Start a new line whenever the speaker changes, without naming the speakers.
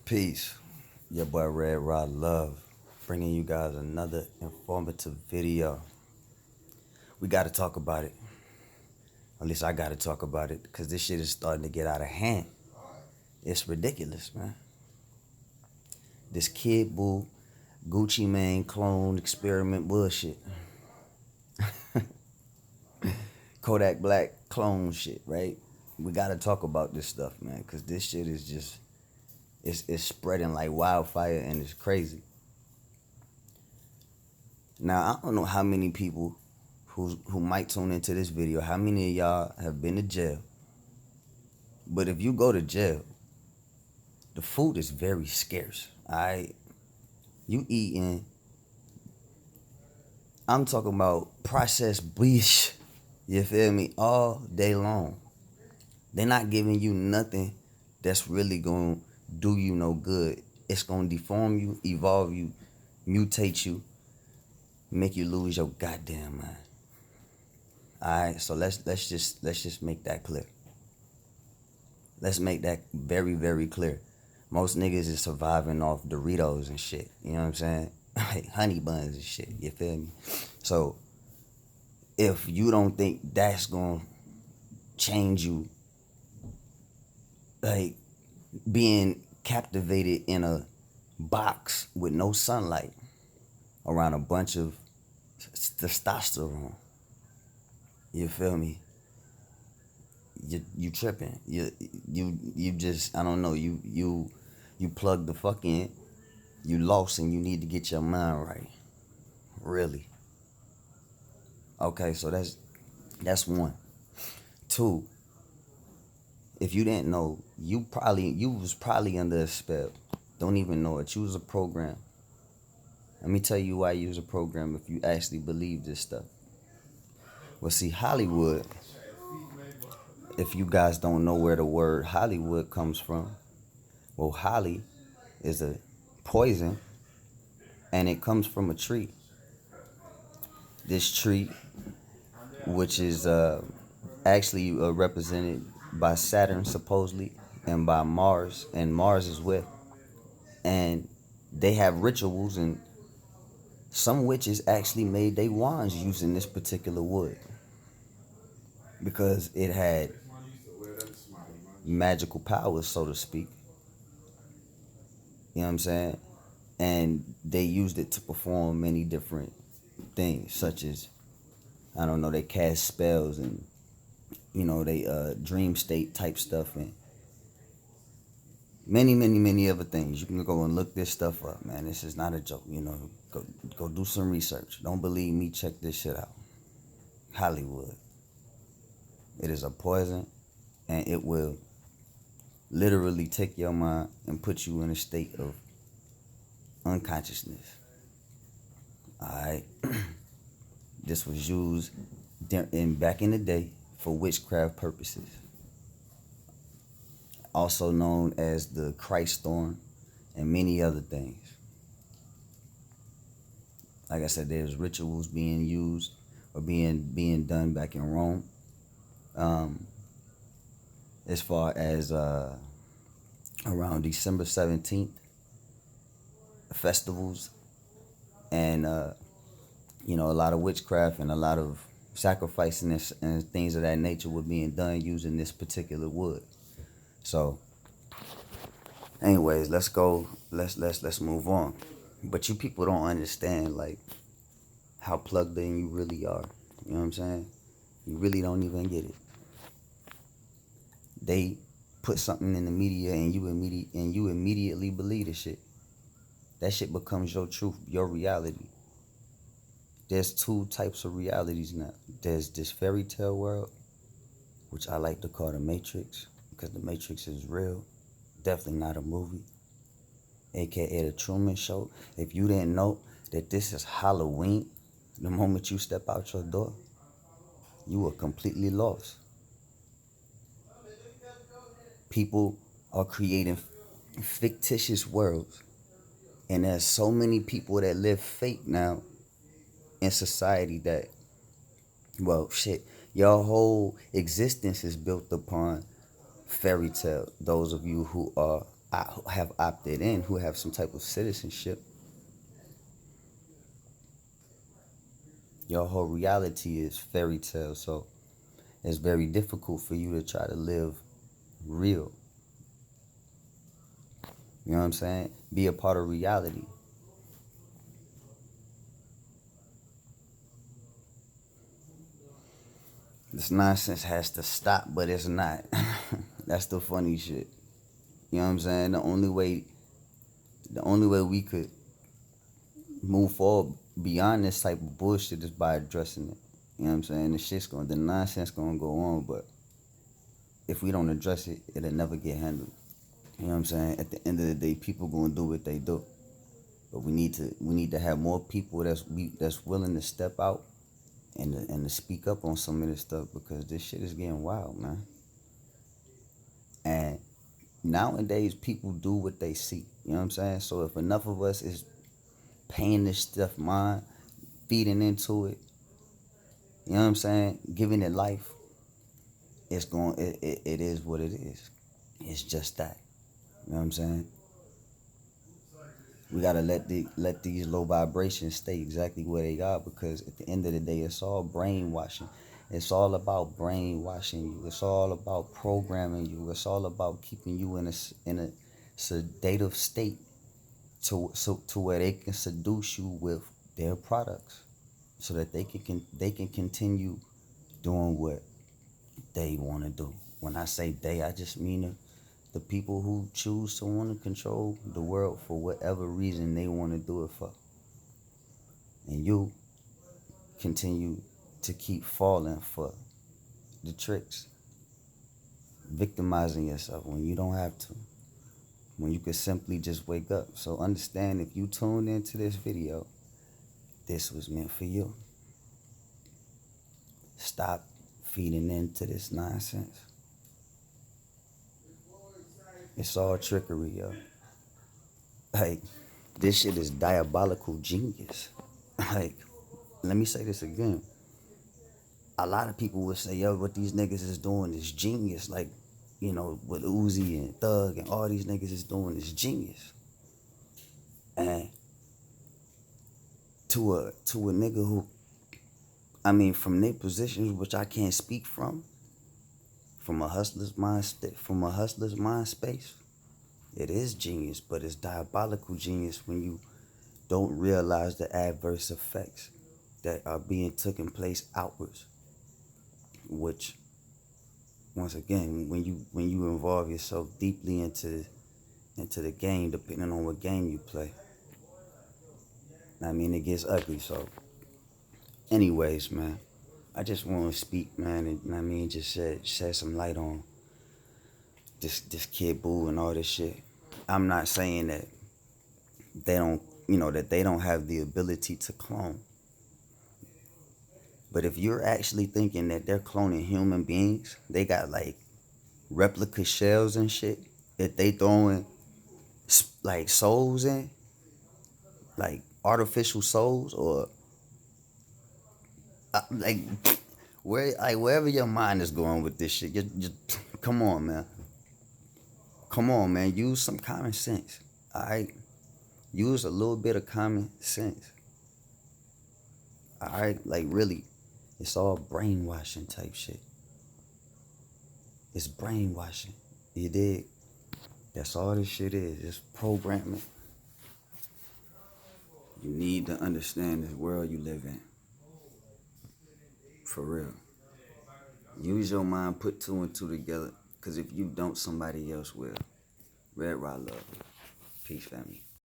Peace. Your boy Red Rod Love, bringing you guys another informative video. We got to talk about it. At least I got to talk about it because this shit is starting to get out of hand. It's ridiculous, man. This Kid Boo, Gucci Mane clone experiment bullshit. Kodak Black clone shit, right? We got to talk about this stuff, man, because this shit is just, it's spreading like wildfire and it's crazy. Now, I don't know how many people who might tune into this video, how many of y'all have been to jail. But if you go to jail, the food is very scarce, all right? You eating, I'm talking about processed beef, you feel me, all day long. They're not giving you nothing that's really going to do you no good. It's going to deform you, evolve you, mutate you, make you lose your goddamn mind. All right, so let's just make that clear. Let's make that very, very clear. Most niggas is surviving off Doritos and shit. You know what I'm saying? Like honey buns and shit. You feel me? So if you don't think that's gonna change you, like being captivated in a box with no sunlight around a bunch of testosterone, you feel me? You tripping. You just, I don't know, you plug the fuck in, you lost and you need to get your mind right. Really. Okay, so that's one. Two, if you didn't know, you was probably under a spell. Don't even know it. You was a program. Let me tell you why you was a program if you actually believe this stuff. Well, see, Hollywood, if you guys don't know where the word Hollywood comes from, well, holly is a poison, and it comes from a tree. This tree, which is actually represented by Saturn, supposedly, and by Mars, and Mars is with. And they have rituals, and some witches actually made their wands using this particular wood because it had magical powers, so to speak. You know what I'm saying? And they used it to perform many different things, such as, I don't know, they cast spells and, you know, they dream state type stuff and many other things. You can go and look this stuff up, man. This is not a joke, you know. Go do some research. Don't believe me, check this shit out. Hollywood. It is a poison, and it will literally take your mind and put you in a state of unconsciousness. Alright? This was used back in the day for witchcraft purposes. Also known as the Christ thorn and many other things. Like I said, there's rituals being used or being done back in Rome. As far as around December 17th, festivals and you know, a lot of witchcraft and a lot of sacrificing and things of that nature were being done using this particular wood. So anyways, let's move on. But you people don't understand like how plugged in you really are. You know what I'm saying? You really don't even get it. They put something in the media and you immediately believe the shit. That shit becomes your truth, your reality. There's two types of realities now. There's this fairy tale world, which I like to call the Matrix, because the Matrix is real, definitely not a movie, aka the Truman Show. If you didn't know that this is Halloween, the moment you step out your door, you are completely lost. People are creating fictitious worlds, and there's so many people that live fake now in society that, well, shit, your whole existence is built upon fairy tale. Those of you who are have opted in, who have some type of citizenship, your whole reality is fairy tale. So it's very difficult for you to try to live real. You know what I'm saying? Be a part of reality. This nonsense has to stop, but it's not. That's the funny shit. You know what I'm saying? The only way we could move forward beyond this type of bullshit is by addressing it. You know what I'm saying? The nonsense gonna go on, but if we don't address it, it'll never get handled. You know what I'm saying? At the end of the day, people gonna do what they do. But we need to have more people that's willing to step out and to speak up on some of this stuff, because this shit is getting wild, man. And nowadays people do what they see. You know what I'm saying? So if enough of us is paying this stuff mind, feeding into it, you know what I'm saying, giving it life, it is what it is. It's just that. You know what I'm saying? We gotta let these low vibrations stay exactly where they are, because at the end of the day, it's all brainwashing. It's all about brainwashing you. It's all about programming you. It's all about keeping you in a sedative state to where they can seduce you with their products, so that they can continue doing what they want to do. When I say they, I just mean the people who choose to want to control the world for whatever reason they want to do it for. And you continue to keep falling for the tricks, victimizing yourself when you don't have to, when you could simply just wake up. So understand, if you tuned into this video, this was meant for you. Stop feeding into this nonsense. It's all trickery, yo. Like, this shit is diabolical genius. Like, let me say this again. A lot of people would say, yo, what these niggas is doing is genius. Like, what Uzi and Thug and all these niggas is doing is genius. And to a nigga who, from their positions, which I can't speak from a hustler's mind space, it is genius, but it's diabolical genius when you don't realize the adverse effects that are being taken place outwards. Which, once again, when you involve yourself deeply into the game, depending on what game you play, it gets ugly. So, anyways, man, I just want to speak, man, and just shed some light on this Kid Boo and all this shit. I'm not saying that they don't have the ability to clone. But if you're actually thinking that they're cloning human beings, they got like replica shells and shit that they throwing like souls in, like artificial souls, or like wherever your mind is going with this shit, just come on, man. Come on, man. Use some common sense. All right, use a little bit of common sense. All right, like really, it's all brainwashing type shit. It's brainwashing. You dig? That's all this shit is. It's programming. You need to understand this world you live in. For real. Use your mind, put two and two together. Because if you don't, somebody else will. Red Rod Love. Peace, family.